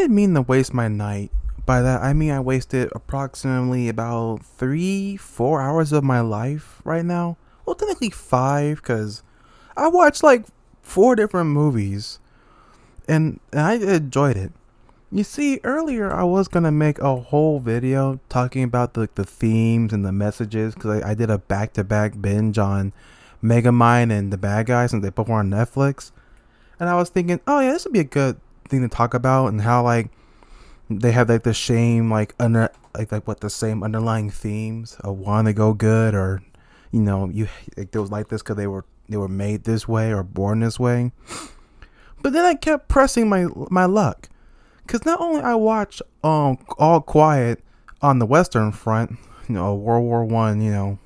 Didn't mean to waste my night. By that, I mean I wasted approximately about 3, 4 hours of my life right now. Well, technically five, because I watched like four different movies and I enjoyed it. You see, earlier I was gonna make a whole video talking about the themes and the messages because I did a back to back binge on Megamind and the Bad Guys and they both were on Netflix. And I was thinking, oh yeah, this would be a good thing to talk about and how like they have like the same like what the same underlying themes of wanting to go good or you like they was like this because they were made this way or born this way. But then I kept pressing my luck because not only I watched All Quiet on the Western Front, a World War I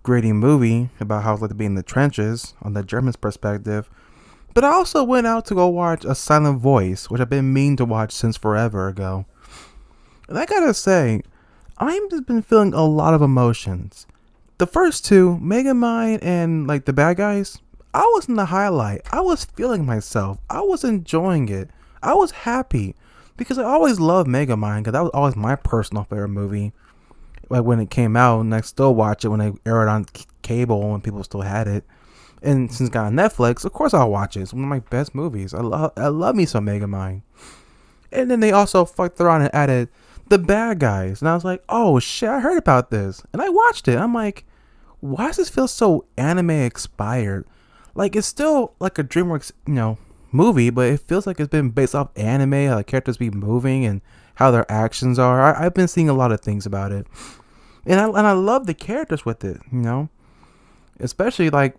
gritty movie about how it's like to be in the trenches on the Germans' perspective. But I also went out to go watch A Silent Voice, which I've been meaning to watch since forever ago. And I gotta say, I've just been feeling a lot of emotions. The first two, Megamind and like the Bad Guys, I was in the highlight. I was feeling myself. I was enjoying it. I was happy because I always loved Megamind because that was always my personal favorite movie. Like when it came out, and I still watch it when they aired it on cable when people still had it. And since it got on Netflix, of course I'll watch it. It's one of my best movies. I love me some Megamind. And then they also fucked around and added the Bad Guys, and I was like, oh shit, I heard about this, and I watched it. I'm like, why does this feel so anime expired? Like it's still like a DreamWorks movie, but it feels like it's been based off anime, how the characters be moving and how their actions are. I've been seeing a lot of things about it, and I love the characters with it. Especially like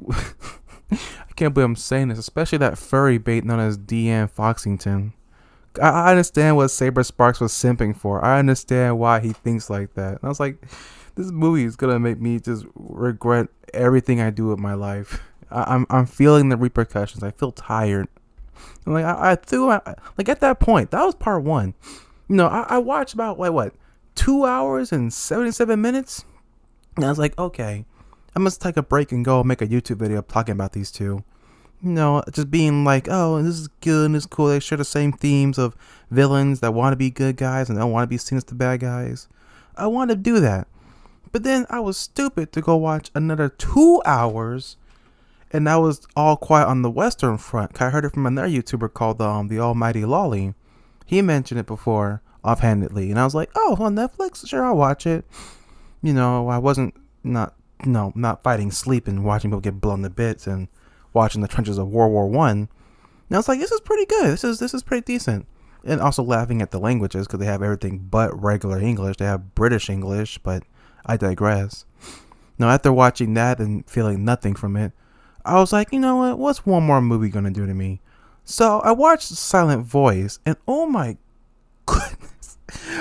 I can't believe I'm saying this, especially that furry bait known as Deanne Foxington. I understand what Saber Sparks was simping for. I understand why he thinks like that. And I was like, this movie is gonna make me just regret everything I do with my life. I'm feeling the repercussions. I feel tired. And like I threw like at that point, that was part one. I watched about like what 2 hours and 77 minutes, and I was like, okay, I must take a break and go make a YouTube video talking about these two. Just being like, oh, this is good and this is cool. They share the same themes of villains that want to be good guys and don't want to be seen as the bad guys. I want to do that. But then I was stupid to go watch another 2 hours, and that was All Quiet on the Western Front. I heard it from another YouTuber called the Almighty Lolly. He mentioned it before offhandedly, and I was like, oh, on Netflix? Sure, I'll watch it. I wasn't not fighting sleep and watching people get blown to bits and watching the trenches of World War One. And I was like, this is pretty good. This is pretty decent. And also laughing at the languages because they have everything but regular English. They have British English, but I digress. Now, after watching that and feeling nothing from it, I was like, you know what? What's one more movie gonna do to me? So I watched Silent Voice, and oh my goodness,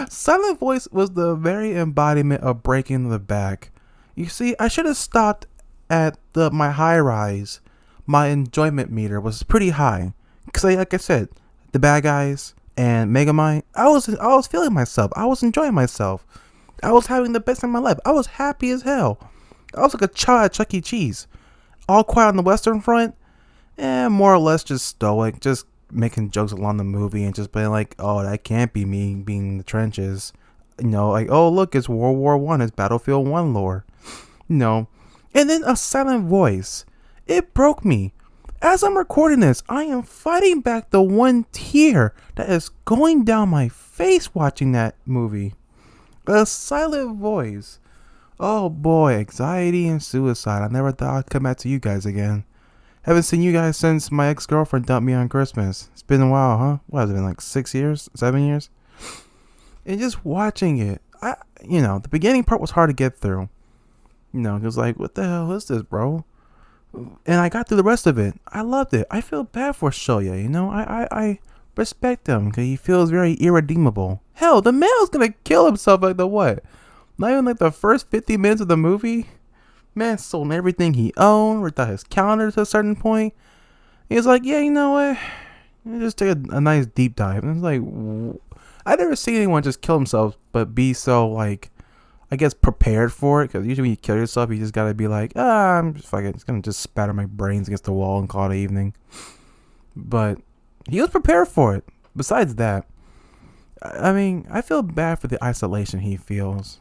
Silent Voice was the very embodiment of breaking the back. You see, I should have stopped at my high rise. My enjoyment meter was pretty high because, like I said, the Bad Guys and Megamind, I was feeling myself. I was enjoying myself. I was having the best time of my life. I was happy as hell. I was like a child at Chuck E. Cheese. All Quiet on the Western Front, more or less just stoic, just making jokes along the movie and just being like, oh, that can't be me being in the trenches. Like, oh, look, it's World War One, it's Battlefield 1 lore. And then A Silent Voice. It broke me. As I'm recording this, I am fighting back the one tear that is going down my face watching that movie. A Silent Voice. Oh boy, anxiety and suicide. I never thought I'd come back to you guys again. Haven't seen you guys since my ex-girlfriend dumped me on Christmas. It's been a while, huh? What has it been, like 6 years? 7 years? And just watching it, the beginning part was hard to get through. It was like, what the hell is this, bro? And I got through the rest of it. I loved it. I feel bad for Shoya, I respect him because he feels very irredeemable. Hell, the man's gonna kill himself like the what? Not even like the first 50 minutes of the movie? Man sold everything he owned, ripped out his calendar to a certain point. He's like, yeah, you know what? Just take a nice deep dive. And it's like, I've never seen anyone just kill himself, but be so, like, I guess prepared for it. Because usually when you kill yourself, you just gotta be like, I'm just fucking, it's gonna just spatter my brains against the wall and call it evening. But he was prepared for it. Besides that, I mean, I feel bad for the isolation he feels,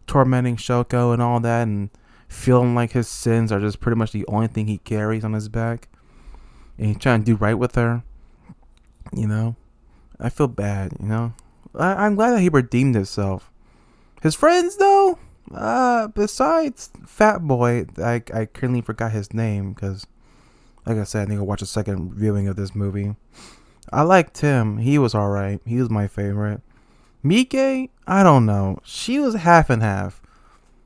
tormenting Shoko and all that, and feeling like his sins are just pretty much the only thing he carries on his back. And he's trying to do right with her, you know? I feel bad. I'm glad that he redeemed himself. His friends, though, besides Fat Boy, I currently forgot his name because, like I said, I need to watch a second viewing of this movie. I liked him. He was alright. He was my favorite. Mike, I don't know. She was half and half.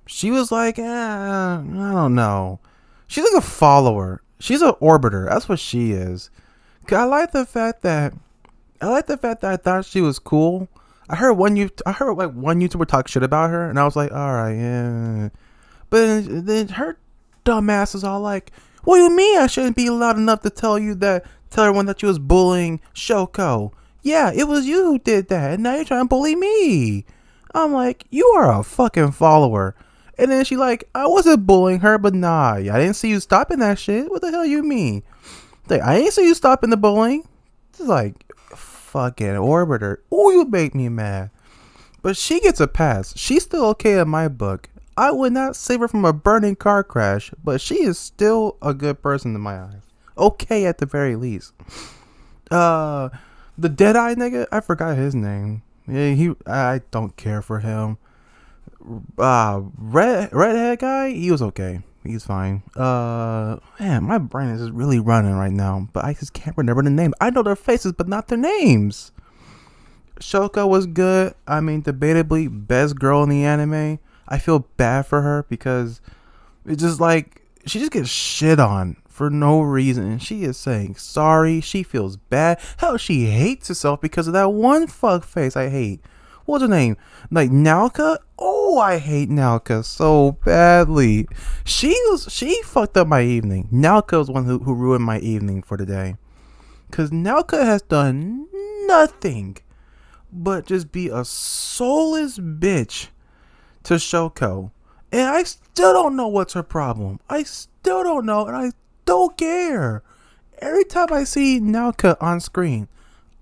She was like, I don't know. She's like a follower. She's an orbiter. That's what she is. I like the fact that I thought she was cool. I heard like one YouTuber talk shit about her, and I was like, all right, yeah. But then her dumb ass is all like, "What do you mean I shouldn't be loud enough to tell everyone that you was bullying Shoko? Yeah, it was you who did that, and now you're trying to bully me." I'm like, you are a fucking follower. And then she like, I wasn't bullying her, but nah, I didn't see you stopping that shit. What the hell you mean? Like, I ain't see you stopping the bullying. It's like, fucking orbiter. Oh, you make me mad. But she gets a pass. She's still okay in my book. I would not save her from a burning car crash, but she is still a good person in my eyes. Okay, at the very least. The Deadeye nigga, I forgot his name. Yeah, I don't care for him. Redhead guy, he was okay. He's fine. Man, my brain is just really running right now, but I just can't remember the name. I know their faces, but not their names. Shoko was good. I mean, debatably best girl in the anime. I feel bad for her because it's just like she just gets shit on for no reason. And she is saying sorry. She feels bad. Hell, she hates herself because of that one fuck face I hate. What's her name? Like Naoka? Oh, I hate Naoka so badly. She fucked up my evening. Naoka was one who ruined my evening for the day. Cause Naoka has done nothing but just be a soulless bitch to Shoko. And I still don't know what's her problem. I still don't know, and I don't care. Every time I see Naoka on screen,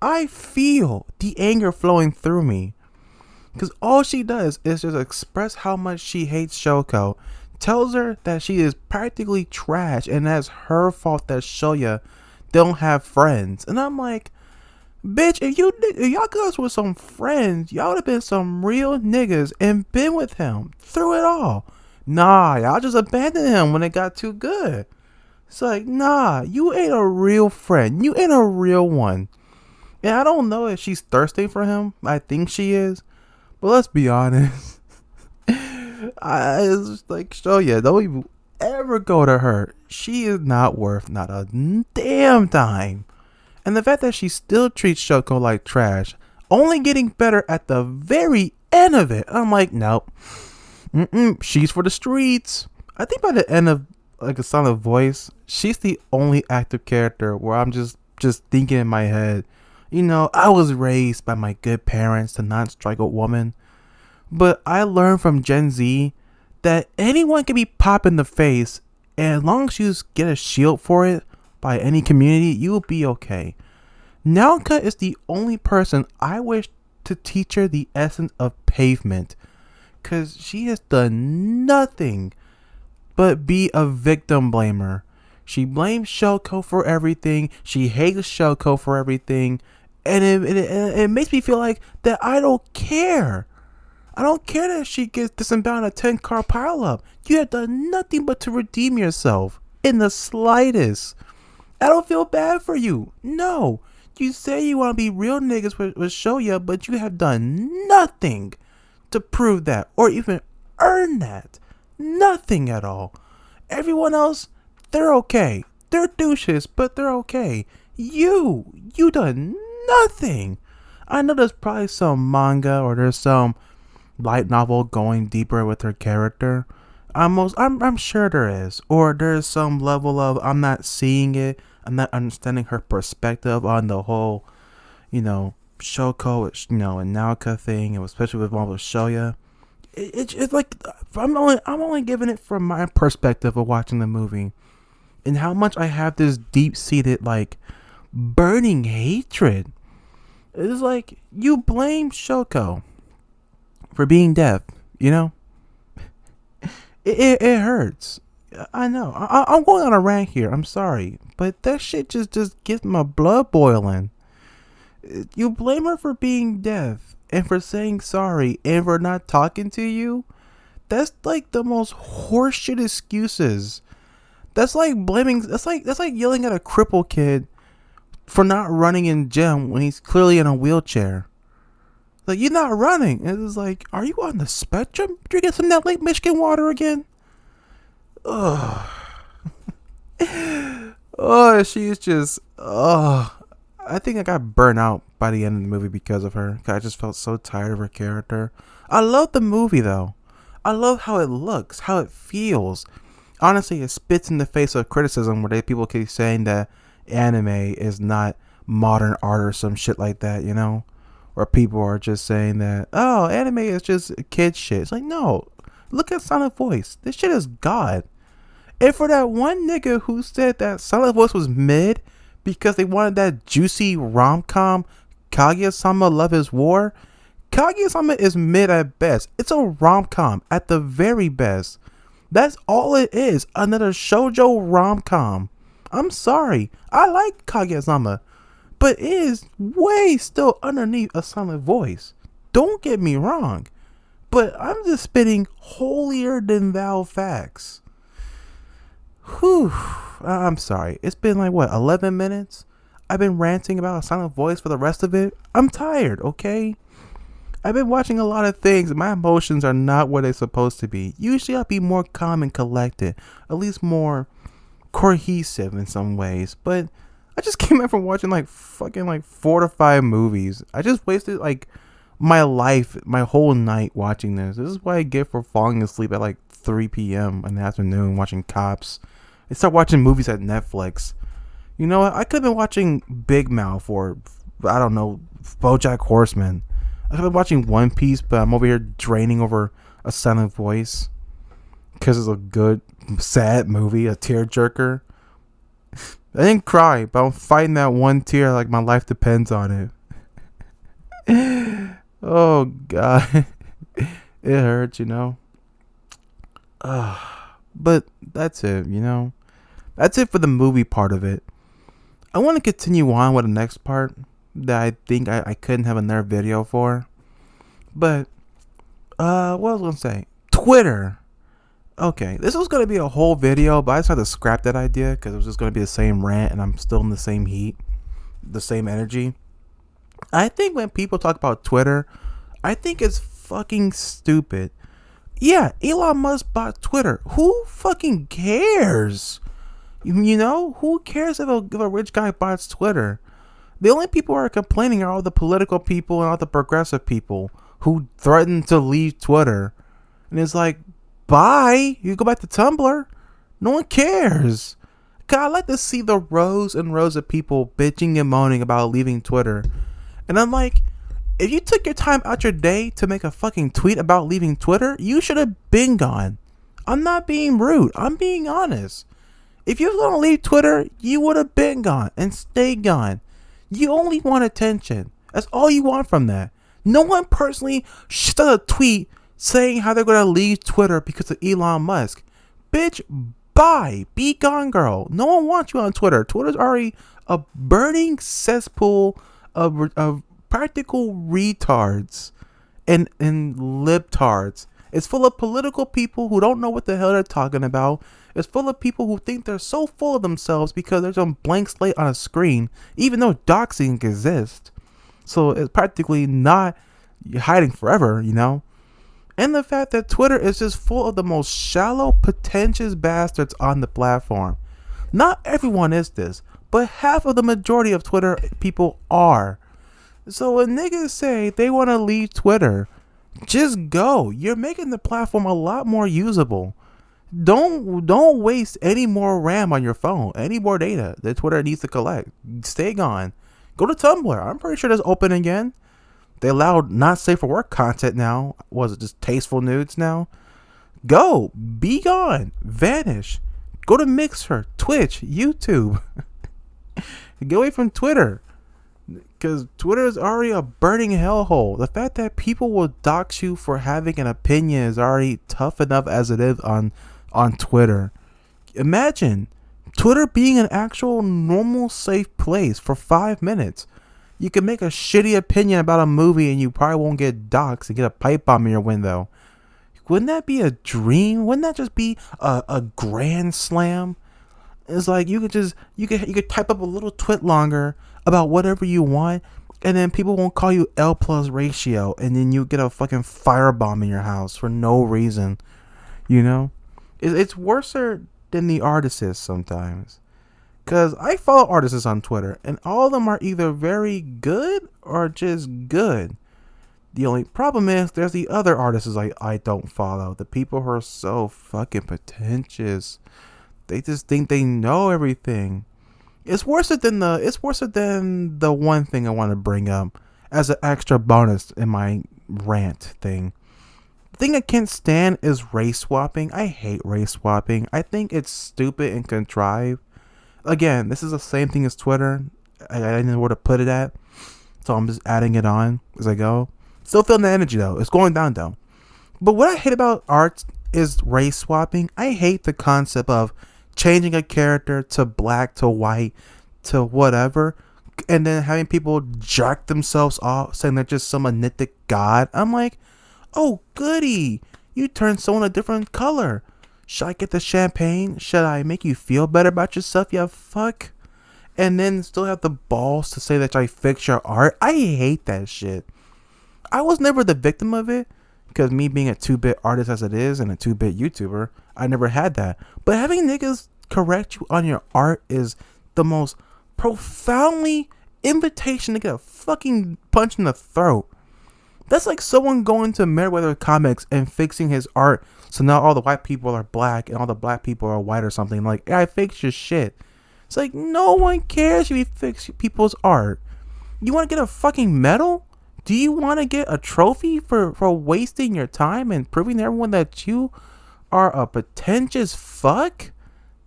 I feel the anger flowing through me. Because all she does is just express how much she hates Shoko. Tells her that she is practically trash and that's her fault that Shoya don't have friends. And I'm like, bitch, if y'all guys were some friends, y'all would have been some real niggas and been with him through it all. Nah, y'all just abandoned him when it got too good. It's like, nah, you ain't a real friend. You ain't a real one. And I don't know if she's thirsty for him. I think she is. But let's be honest. It's just like, Shoya, don't even ever go to her. She is not worth not a damn dime. And the fact that she still treats Shoko like trash, only getting better at the very end of it. I'm like, nope. She's for the streets. I think by the end of like A Silent Voice, she's the only active character where I'm just thinking in my head, I was raised by my good parents to not strike a woman. But I learned from Gen Z that anyone can be popped in the face, and as long as you get a shield for it by any community, you will be okay. Naoka is the only person I wish to teach her the essence of pavement, because she has done nothing but be a victim blamer. She blames Shoko for everything. She hates Shoko for everything. And it makes me feel like that I don't care. I don't care that she gets disemboweled in a 10-car pileup. You have done nothing but to redeem yourself. In the slightest. I don't feel bad for you. No. You say you want to be real niggas with Shoya, but you have done nothing to prove that. Or even earn that. Nothing at all. Everyone else, they're okay. They're douches, but they're okay. You done nothing. I know there's probably some manga or there's some light novel going deeper with her character. I'm sure there is. Or there's some level of I'm not seeing it. I'm not understanding her perspective on the whole, Shoko, and Naoka thing, and especially with one with Shoya. It's like I'm only giving it from my perspective of watching the movie, and how much I have this deep seated like burning hatred It's like you blame Shoko for being deaf. You know, it hurts. I know. I'm going on a rant here. I'm sorry, but that shit just gets my blood boiling. You blame her for being deaf and for saying sorry and for not talking to you. That's like the most horseshit excuses. That's like blaming. That's like yelling at a crippled kid for not running in gym when he's clearly in a wheelchair. Like, you're not running. It's like, are you on the spectrum? Drinking some of that Lake Michigan water again? Ugh. Oh, she's just. Ugh. I think I got burnt out by the end of the movie because of her. I just felt so tired of her character. I love the movie though. I love how it looks, how it feels. Honestly, it spits in the face of criticism where people keep saying that anime is not modern art or some shit like that, you know? Or people are just saying that, oh, anime is just kid shit. It's like, no. Look at Silent Voice. This shit is God. And for that one nigga who said that Silent Voice was mid because they wanted that juicy rom-com, Kaguya-sama Love is War, Kaguya-sama is mid at best. It's a rom-com at the very best. That's all it is. Another shoujo rom-com. I'm sorry. I like Kaguya-sama, but it is way still underneath a Silent Voice. Don't get me wrong, but I'm just spitting holier than thou facts. Whew. I'm sorry. It's been like, what, 11 minutes? I've been ranting about a Silent Voice for the rest of it. I'm tired, okay? I've been watching a lot of things and my emotions are not where they're supposed to be. Usually I'll be more calm and collected, at least more cohesive in some ways, but I just came out from watching like fucking like 4 to 5 movies. I just wasted like my life, my whole night watching this. This is what I get for falling asleep at like 3 p.m. in the afternoon watching Cops. I start watching movies at Netflix. You know what? I could have been watching Big Mouth or, I don't know, BoJack Horseman. I could have been watching One Piece, but I'm over here draining over a Silent Voice because it's a good, sad movie, a tearjerker. I didn't cry, but I'm fighting that one tear like my life depends on it. Oh, God. It hurts, you know. But that's it, you know. That's it for the movie part of it. I want to continue on with the next part that I think I couldn't have another video for. But, what was I going to say? Twitter. Okay, this was going to be a whole video, but I just had to scrap that idea because it was just going to be the same rant and I'm still in the same heat, the same energy. I think when people talk about Twitter, I think it's fucking stupid. Yeah, Elon Musk bought Twitter. Who fucking cares? You know, who cares if a rich guy buys Twitter? The only people who are complaining are all the political people and all the progressive people who threaten to leave Twitter. And it's like, bye. You go back to Tumblr. No one cares. God, I like to see the rows and rows of people bitching and moaning about leaving Twitter. And I'm like, if you took your time out your day to make a fucking tweet about leaving Twitter, you should have been gone. I'm not being rude. I'm being honest. If you was going to leave Twitter, you would have been gone and stayed gone. You only want attention. That's all you want from that. No one personally shut a tweet saying how they're going to leave Twitter because of Elon Musk. Bitch, bye. Be gone, girl. No one wants you on Twitter. Twitter's already a burning cesspool of practical retards and libtards. It's full of political people who don't know what the hell they're talking about. It's full of people who think they're so full of themselves because there's a blank slate on a screen, even though doxing exists. So it's practically not hiding forever, you know? And the fact that Twitter is just full of the most shallow, pretentious bastards on the platform. Not everyone is this, but half of the majority of Twitter people are. So when niggas say they want to leave Twitter, just go. You're making the platform a lot more usable. Don't waste any more RAM on your phone, any more data that Twitter needs to collect. Stay gone. Go to Tumblr. I'm pretty sure that's open again. They allow not safe for work content now. Was it just tasteful nudes now? Go. Be gone. Vanish. Go to Mixer, Twitch, YouTube. Get away from Twitter. Because Twitter is already a burning hellhole. The fact that people will dox you for having an opinion is already tough enough as it is on Twitter. Imagine Twitter being an actual normal safe place for 5 minutes. You can make a shitty opinion about a movie and you probably won't get doxxed and get a pipe bomb in your window. Wouldn't that be a dream? Wouldn't that just be a grand slam? It's like you could type up a little twit longer about whatever you want, and then people won't call you L plus ratio, and then you get a fucking firebomb in your house for no reason. You know, it's worse than the artists sometimes. Cause I follow artists on Twitter, and all of them are either very good or just good. The only problem is there's the other artists I don't follow. The people who are so fucking pretentious. They just think they know everything. It's worse than the one thing I want to bring up as an extra bonus in my rant thing. The thing I can't stand is race swapping. I hate race swapping. I think it's stupid and contrived. Again, this is the same thing as Twitter. I didn't know where to put it at, so I'm just adding it on as I go. Still feeling the energy though. It's going down though. But what I hate about art is race swapping. I hate the concept of changing a character to black, to white, to whatever, and then having people jack themselves off saying they're just some mythic god. I'm like, oh goody, you turned someone a different color. Should I get the champagne? Should I make you feel better about yourself, you fuck? And then still have the balls to say that I fix your art? I hate that shit. I was never the victim of it, because me being a 2-bit artist as it is and a 2-bit YouTuber, I never had that. But having niggas correct you on your art is the most profoundly invitation to get a fucking punch in the throat. That's like someone going to Meriwether Comics and fixing his art so now all the white people are black and all the black people are white or something. Like, yeah, I fixed your shit. It's like, no one cares if you fix people's art. You want to get a fucking medal? Do you want to get a trophy for wasting your time and proving to everyone that you are a pretentious fuck?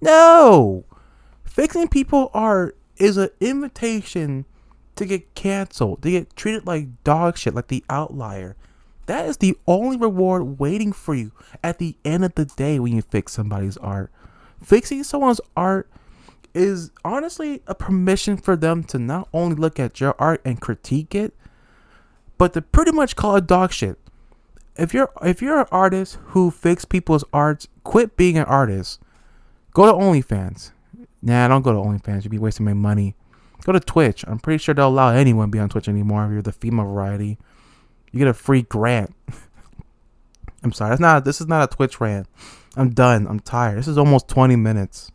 No! Fixing people's art is an invitation to get canceled, to get treated like dog shit, like the outlier. That is the only reward waiting for you at the end of the day when you fix somebody's art. Fixing someone's art is honestly a permission for them to not only look at your art and critique it, but to pretty much call it dog shit. If you're an artist who fix people's arts, quit being an artist. Go to OnlyFans. Nah, don't go to OnlyFans. You'd be wasting my money. Go to Twitch. I'm pretty sure they'll allow anyone to be on Twitch anymore if you're the female variety. You get a free grant. I'm sorry. This is not a Twitch rant. I'm done. I'm tired. This is almost 20 minutes.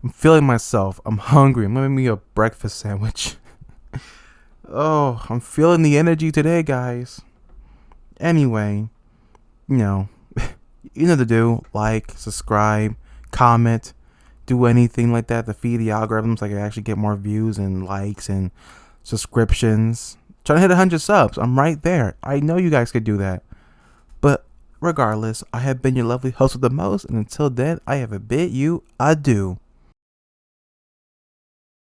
I'm feeling myself. I'm hungry. I'm gonna make me a breakfast sandwich. Oh, I'm feeling the energy today, guys. Anyway, you know what to do. Like, subscribe, comment, do anything like that to feed the algorithms so I can actually get more views and likes and subscriptions. Trying to hit 100 subs. I'm right there. I know you guys could do that. But regardless, I have been your lovely host with the most. And until then, I have a bid you adieu.